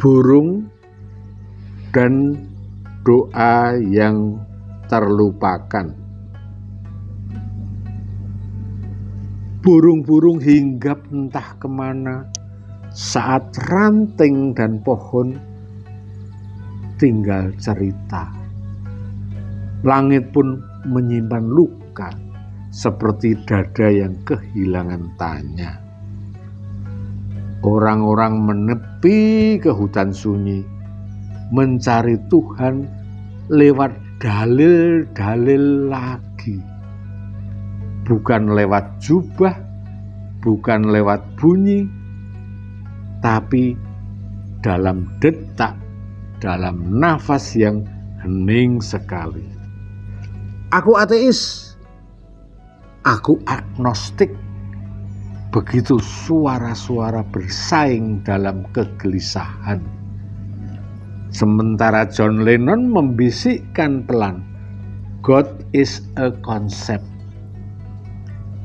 burung dan doa yang terlupakan. Burung-burung hinggap entah kemana saat ranting dan pohon tinggal cerita. Langit pun menyimpan luka seperti dada yang kehilangan tanya. Orang-orang menepi ke hutan sunyi, mencari Tuhan lewat dalil-dalil lagi. Bukan lewat jubah, bukan lewat bunyi, tapi dalam detak, dalam nafas yang hening sekali. Aku ateis, aku agnostik. Begitu suara-suara bersaing dalam kegelisahan. Sementara John Lennon membisikkan pelan, God is a concept.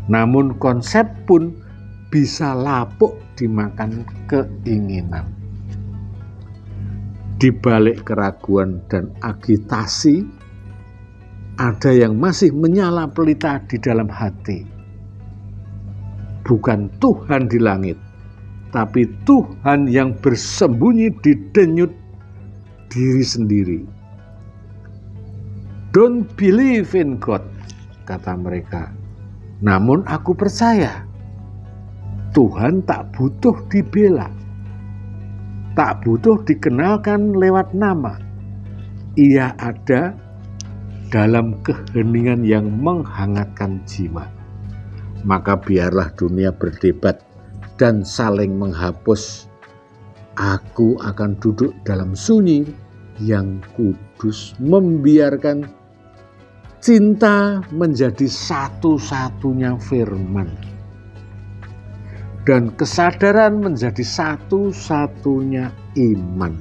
Namun konsep pun bisa lapuk dimakan keinginan. Di balik keraguan dan agitasi, ada yang masih menyala pelita di dalam hati. Bukan Tuhan di langit, tapi Tuhan yang bersembunyi di denyut diri sendiri. Don't believe in God, kata mereka. Namun aku percaya Tuhan tak butuh dibela, tak butuh dikenalkan lewat nama. Ia ada dalam keheningan yang menghangatkan jiwa. Maka biarlah dunia berdebat dan saling menghapus. Aku akan duduk dalam sunyi yang kudus, membiarkan cinta menjadi satu-satunya firman, dan kesadaran menjadi satu-satunya iman.